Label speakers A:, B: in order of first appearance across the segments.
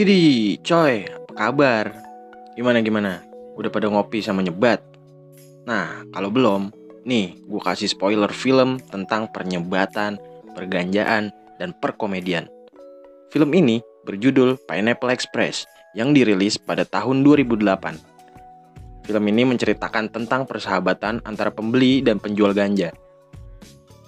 A: Widih, coy, apa kabar? Gimana? Udah pada ngopi sama nyebat? Nah, kalau belum, nih gue kasih spoiler film tentang pernyebatan, perganjaan, dan perkomedian. Film ini berjudul Pineapple Express yang dirilis pada tahun 2008. Film ini menceritakan tentang persahabatan antara pembeli dan penjual ganja.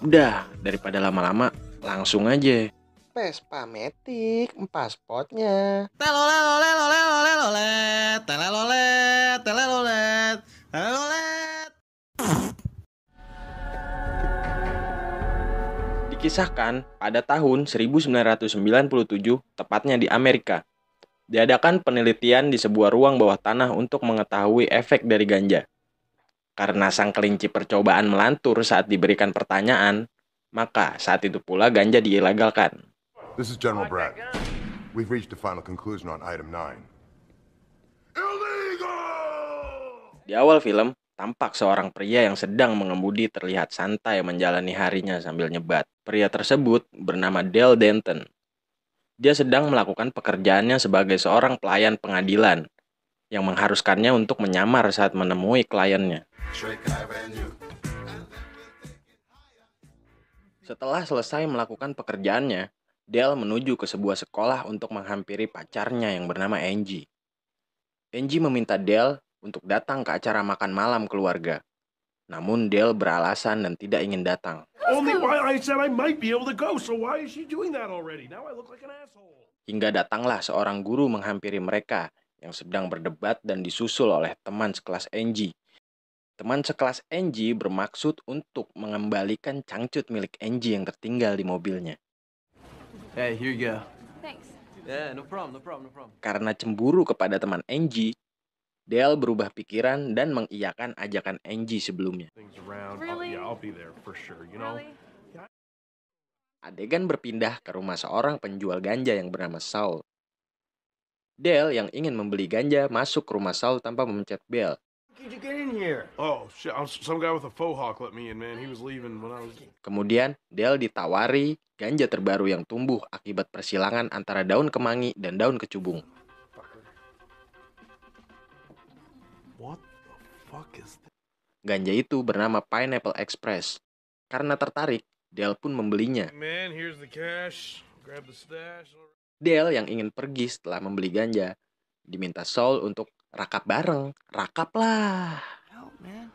A: Udah, daripada lama-lama, langsung aja. Vespa Matic, paspotnya.
B: Telolet, telelolet, telelolet, telelolet.
A: Dikisahkan pada tahun 1997, tepatnya di Amerika, diadakan penelitian di sebuah ruang bawah tanah untuk mengetahui efek dari ganja. Karena sang kelinci percobaan melantur saat diberikan pertanyaan, maka saat itu pula ganja diilegalkan.
C: This is General Brad. We've reached a final conclusion on item 9. Illegal!
A: Di awal film, tampak seorang pria yang sedang mengemudi terlihat santai menjalani harinya sambil nyebat. Pria tersebut bernama Dale Denton. Dia sedang melakukan pekerjaannya sebagai seorang pelayan pengadilan yang mengharuskannya untuk menyamar saat menemui kliennya. Setelah selesai melakukan pekerjaannya, Dale menuju ke sebuah sekolah untuk menghampiri pacarnya yang bernama Angie. Angie meminta Dale untuk datang ke acara makan malam keluarga. Namun Dale beralasan dan tidak ingin datang.
D: Only why I said I might be able to go, so why is she doing that already? Now I look like an asshole.
A: Hingga datanglah seorang guru menghampiri mereka yang sedang berdebat dan disusul oleh teman sekelas Angie. Teman sekelas Angie bermaksud untuk mengembalikan cangcut milik Angie yang tertinggal di mobilnya.
B: Hey, here you go.
E: Thanks.
B: Yeah, no problem.
A: Karena cemburu kepada teman Angie, Dale berubah pikiran dan mengiyakan ajakan Angie sebelumnya.
D: Things around.
E: Really?
D: I'll be there for sure, you know?
E: Really?
A: Adegan berpindah ke rumah seorang penjual ganja yang bernama Saul. Dale yang ingin membeli ganja masuk ke rumah Saul tanpa memencet bel.
B: Did you get in here?
D: Oh, shit. Some guy with a faux hawk let me in, man. He was leaving when I was...
A: Kemudian Dale ditawari ganja terbaru yang tumbuh akibat persilangan antara daun kemangi dan daun kecubung.
D: What the fuck is that?
A: Ganja itu bernama Pineapple Express. Karena tertarik, Dale pun membelinya.
D: Man, here's the cash. Grab the stash.
A: Dale yang ingin pergi setelah membeli ganja, diminta Saul untuk rakap bareng. Rakap lah.
B: Help, man.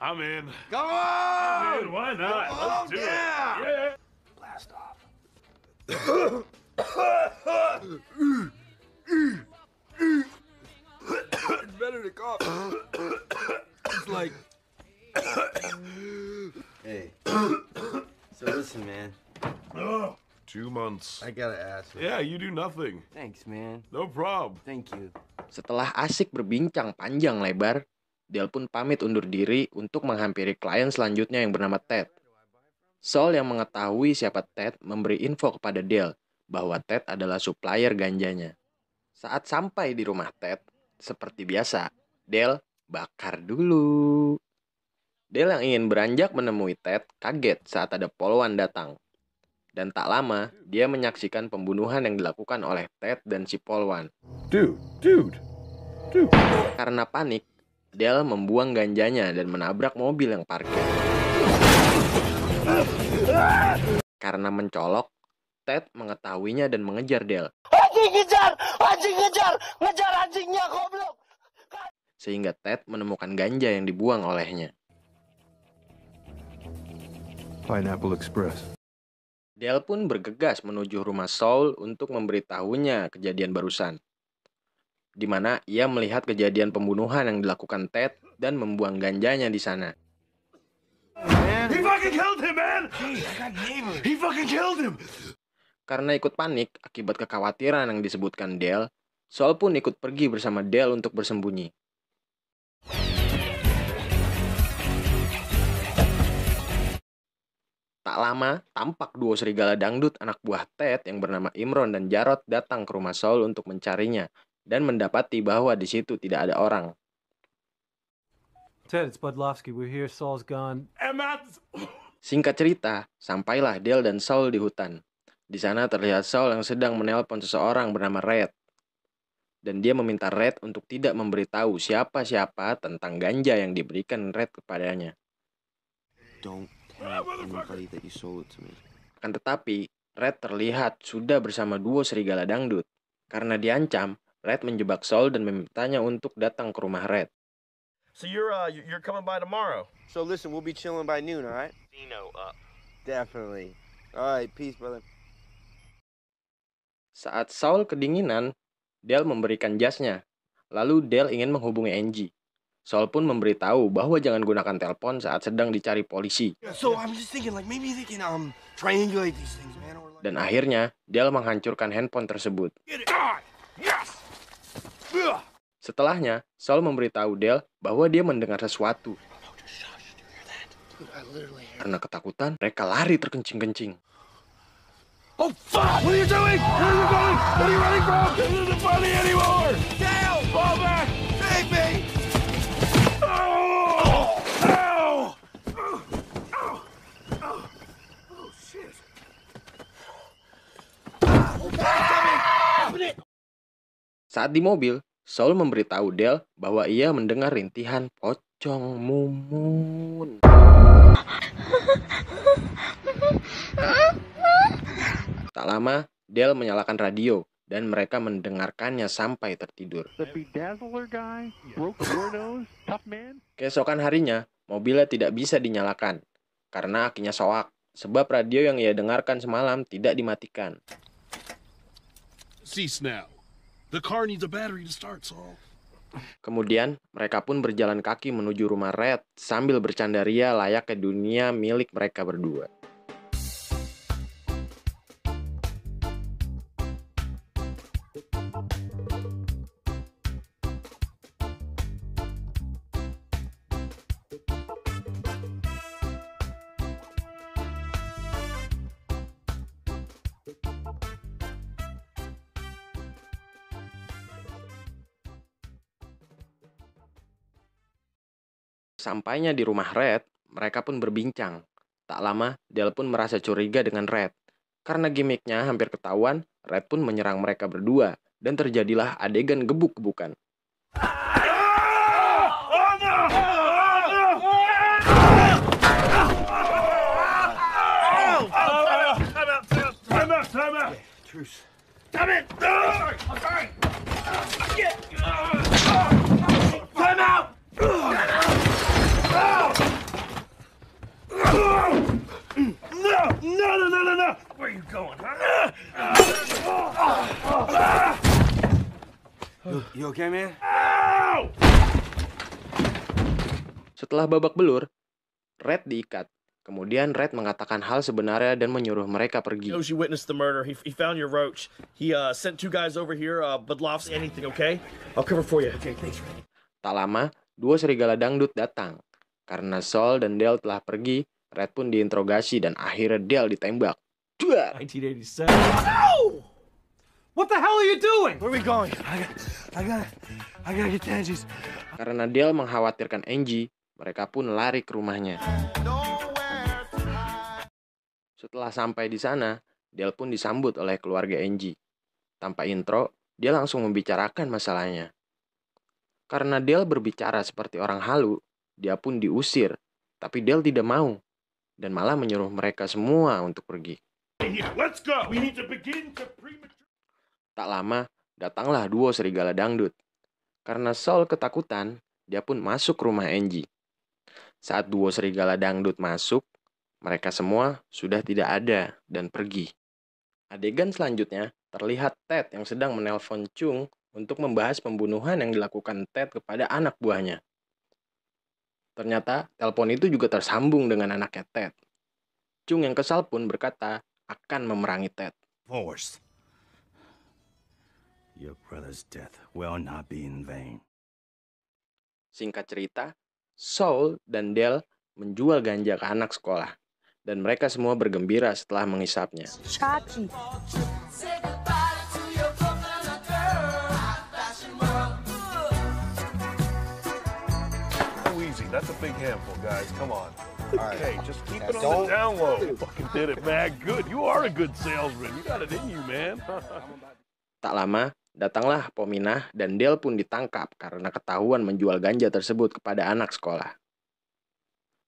D: I'm in.
B: Come
D: Man,
B: on!
D: why not? Let's do it. Yeah.
B: Blast off. It's better to cough. It's like... Hey. So listen, man.
D: 2 months.
B: I gotta ask you.
D: Yeah, you do nothing.
B: Thanks, man.
D: No problem.
B: Thank you.
A: Setelah asik berbincang panjang lebar, Dale pun pamit undur diri untuk menghampiri klien selanjutnya yang bernama Ted. Saul yang mengetahui siapa Ted memberi info kepada Dale bahwa Ted adalah supplier ganjanya. Saat sampai di rumah Ted, seperti biasa, Dale bakar dulu. Dale yang ingin beranjak menemui Ted kaget saat ada polwan datang. Dan tak lama, dia menyaksikan pembunuhan yang dilakukan oleh Ted dan si polwan.
D: Dude.
A: Karena panik, Dale membuang ganjanya dan menabrak mobil yang parkir. Karena mencolok, Ted mengetahuinya dan mengejar Dale. Ngejar anjingnya goblok. Sehingga Ted menemukan ganja yang dibuang olehnya.
C: Pineapple Express.
A: Dale pun bergegas menuju rumah Saul untuk memberitahunya kejadian barusan, di mana ia melihat kejadian pembunuhan yang dilakukan Ted dan membuang ganjanya di sana.
D: He fucking killed him, man! He fucking killed him!
A: Karena ikut panik akibat kekhawatiran yang disebutkan Dale, Saul pun ikut pergi bersama Dale untuk bersembunyi. Tak lama, tampak duo serigala dangdut anak buah Ted yang bernama Imron dan Jarod datang ke rumah Saul untuk mencarinya dan mendapati bahwa di situ tidak ada orang.
F: Ted, it's Budlowski. We're here. Saul's gone.
D: And Matt...
A: Singkat cerita, sampailah Dale dan Saul di hutan. Di sana terlihat Saul yang sedang menelpon seseorang bernama Red. Dan dia meminta Red untuk tidak memberitahu siapa-siapa tentang ganja yang diberikan Red kepadanya.
E: Don't tell anybody that you sold it to me.
A: Akan tetapi, Red terlihat sudah bersama duo serigala dangdut. Karena diancam, Red menjebak Saul dan memintanya untuk datang ke rumah Red.
D: So you're coming by tomorrow?
E: So listen, we'll be chilling by noon, all right?
D: Dino up.
E: Definitely. All right, peace, brother.
A: Saat Saul kedinginan, Dale memberikan jasnya. Lalu Dale ingin menghubungi Angie. Saul pun memberitahu bahwa jangan gunakan telepon saat sedang dicari polisi.
D: So I'm just thinking, like, maybe they can triangulate these things, man. Or like...
A: Dan akhirnya, Dale menghancurkan handphone tersebut.
D: Get it. Die. Yes. Ugh.
A: Setelahnya, Saul memberitahu Dale bahwa dia mendengar sesuatu. Karena ketakutan, mereka lari terkencing-kencing.
D: Oh, fuck! What are you doing? Where are you going? What are you running from? This isn't funny anymore! Dale! Fall back! Save me! Oh! Ow! Ow! Oh, shit.
A: Saat di mobil, Saul memberitahu Dale bahwa ia mendengar rintihan pocong mumun. Tak lama, Dale menyalakan radio dan mereka mendengarkannya sampai tertidur.
F: The bedazzler guy, broke your nose, tough man.
A: Keesokan harinya, mobilnya tidak bisa dinyalakan karena akinya soak, sebab radio yang ia dengarkan semalam tidak dimatikan.
G: Cease now. The car needs a battery to start, Saul.
A: Kemudian, mereka pun berjalan kaki menuju rumah Red sambil bercanda ria layaknya dunia milik mereka berdua. Sampainya di rumah Red, mereka pun berbincang. Tak lama, Dale pun merasa curiga dengan Red. Karena gimmicknya hampir ketahuan, Red pun menyerang mereka berdua, dan terjadilah adegan gebuk-gebukan.
D: Time out! Truce. Damn it! I'm sorry! Time out! No! Where are you going, huh?
E: You okay, man?
A: Setelah babak belur, Red diikat. Kemudian Red mengatakan hal sebenarnya dan menyuruh mereka pergi.
D: Knows you witnessed the murder. He found your roach. He sent 2 guys over here. Budlov's anything, okay? I'll cover for you. Okay, thanks.
A: Tak lama, 2 serigala dangdut datang. Karena Saul dan Dale telah pergi, Red pun diinterogasi dan akhirnya Dale ditembak. Duar!
D: 1987. No! What the hell are you doing? Where are we going? I gotta get to Angie's.
A: Karena Dale mengkhawatirkan Angie, mereka pun lari ke rumahnya. Setelah sampai di sana, Dale pun disambut oleh keluarga Angie. Tanpa intro, dia langsung membicarakan masalahnya. Karena Dale berbicara seperti orang halu, dia pun diusir. Tapi Dale tidak mau, dan malah menyuruh mereka semua untuk pergi.
D: Let's go. We need to begin to premature.
A: Tak lama, datanglah duo serigala dangdut. Karena Saul ketakutan, dia pun masuk rumah Angie. Saat duo serigala dangdut masuk, mereka semua sudah tidak ada dan pergi. Adegan selanjutnya, terlihat Ted yang sedang menelpon Chung untuk membahas pembunuhan yang dilakukan Ted kepada anak buahnya. Ternyata, telepon itu juga tersambung dengan anaknya Ted. Chung yang kesal pun berkata akan memerangi Ted.
H: Force. Your brother's death will not be in vain.
A: Singkat cerita, Saul dan Dale menjual ganja ke anak sekolah. Dan mereka semua bergembira setelah menghisapnya.
I: Chachi.
B: Easy. That's a big handful, guys. Come on.
D: Okay, just keep it on the down low. Fucking did it, man. Good. You are a good salesman. You got it in you, man.
A: Tak lama, datanglah Pominah dan Dale pun ditangkap karena ketahuan menjual ganja tersebut kepada anak sekolah.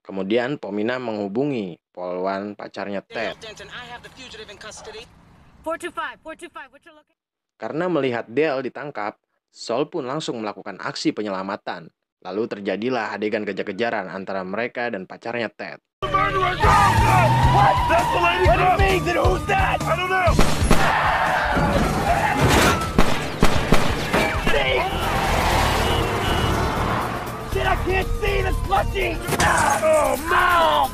A: Kemudian Pominah menghubungi Polwan, pacarnya Ted. Karena melihat Dale ditangkap, Saul pun langsung melakukan aksi penyelamatan. Lalu terjadilah adegan kejar-kejaran antara mereka dan pacarnya Ted.
D: What? That's the lady. What do you mean? Then who's that? I don't know. Shit, I can't see the slushy. Oh, no.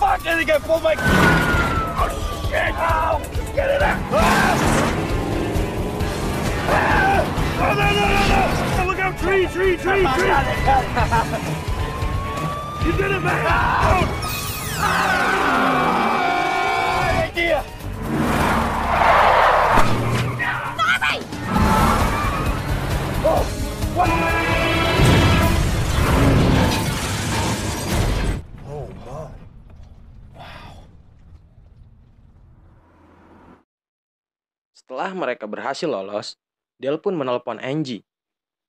D: Fuck, I think I pulled my... Oh, shit. Oh, get it out. Ah! Ah! Oh, no. Oh, look out, tree. You did it, man. Oh. Ah! Idea. Oh, what? Oh, my.
A: Setelah mereka berhasil lolos, Dale pun menelpon Angie.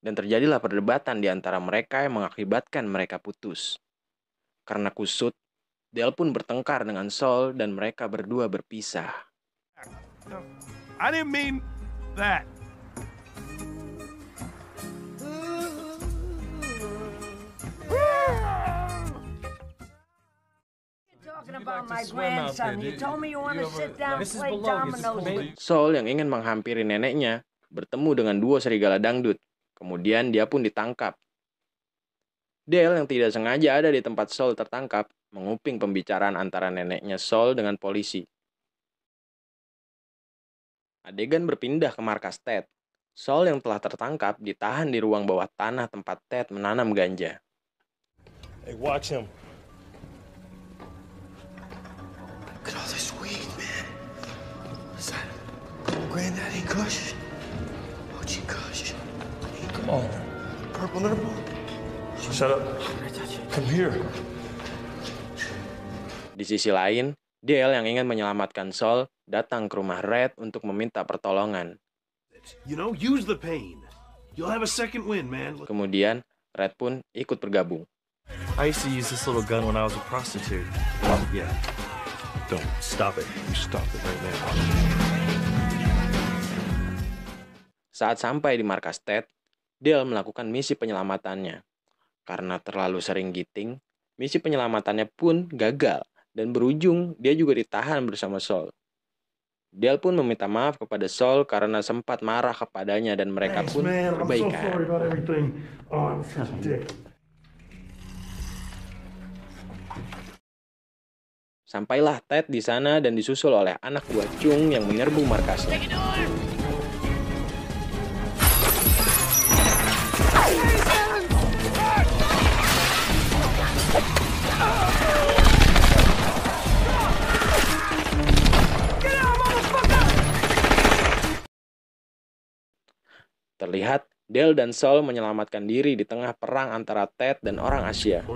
A: Dan terjadilah perdebatan di antara mereka yang mengakibatkan mereka putus. Karena kusut, Dale pun bertengkar dengan Saul dan mereka berdua berpisah.
D: I didn't mean that.
I: Talking about my grandson. You told me you want to sit down and play dominoes.
A: Saul yang ingin menghampiri neneknya bertemu dengan duo serigala dangdut. Kemudian dia pun ditangkap. Dale yang tidak sengaja ada di tempat Saul tertangkap, menguping pembicaraan antara neneknya Saul dengan polisi. Adegan berpindah ke markas Ted. Saul yang telah tertangkap ditahan di ruang bawah tanah tempat Ted menanam ganja.
D: Hey, watch him.
E: Look at all this weed, man. What's that? Granddaddy Kush? OG Kush.
D: Come on.
E: Purple nipple?
D: Shut up. Come here.
A: Di sisi lain, Dale yang ingin menyelamatkan Saul datang ke rumah Red untuk meminta pertolongan.
G: You know, use the pain. You'll have a second win, man.
A: Kemudian, Red pun ikut bergabung.
H: I used to use this little gun when I was a prostitute. Yeah. Don't stop it.
D: You stop it right now.
A: Saat sampai di markas Ted, Dale melakukan misi penyelamatannya. Karena terlalu sering giting, misi penyelamatannya pun gagal dan berujung dia juga ditahan bersama Saul. Dale pun meminta maaf kepada Saul karena sempat marah kepadanya dan mereka pun berbaikan. Sampailah Ted di sana dan disusul oleh anak buah Chung yang menyerbu markasnya. Terlihat, Dale dan Saul menyelamatkan diri di tengah perang antara Ted dan orang Asia.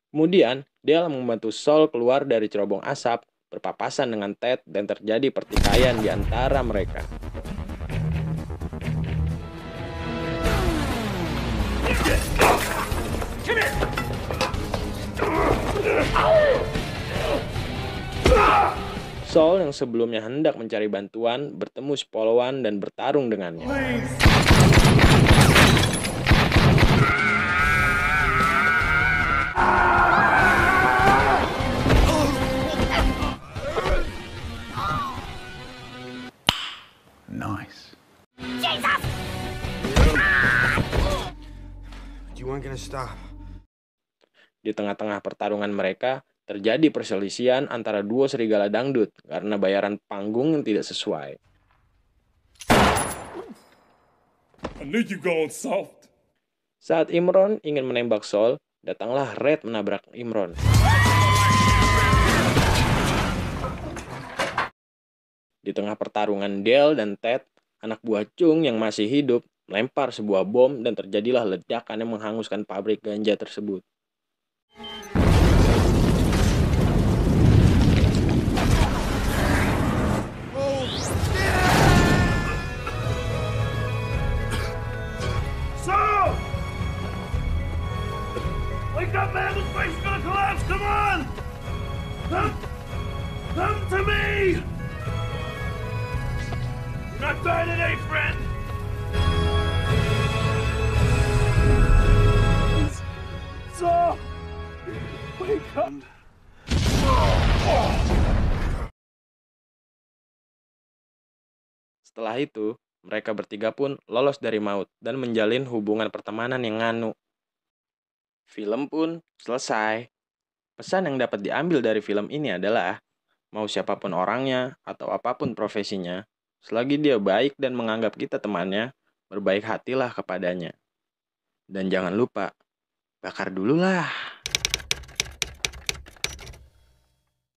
A: Kemudian, Dale membantu Saul keluar dari cerobong asap, berpapasan dengan Ted, dan terjadi pertikaian di antara mereka. Saul yang sebelumnya hendak mencari bantuan, bertemu si Polwan dan bertarung dengannya.
H: Nice.
E: You weren't gonna stop.
A: Di tengah-tengah pertarungan mereka, terjadi perselisihan antara duo serigala dangdut karena bayaran panggung yang tidak sesuai.
D: I knew you going soft.
A: Saat Imron ingin menembak Saul, datanglah Red menabrak Imron. Di tengah pertarungan Dale dan Ted, anak buah Chung yang masih hidup, melempar sebuah bom dan terjadilah ledakan yang menghanguskan pabrik ganja tersebut.
D: Saul! Wake up, man! This place is gonna collapse! Come on! Come to me! You're not dying today, friend! Saul! Wake up!
A: Setelah itu, mereka bertiga pun lolos dari maut dan menjalin hubungan pertemanan yang nganu. Film pun selesai. Pesan yang dapat diambil dari film ini adalah, mau siapapun orangnya atau apapun profesinya, selagi dia baik dan menganggap kita temannya, berbaik hatilah kepadanya. Dan jangan lupa, bakar dulu lah.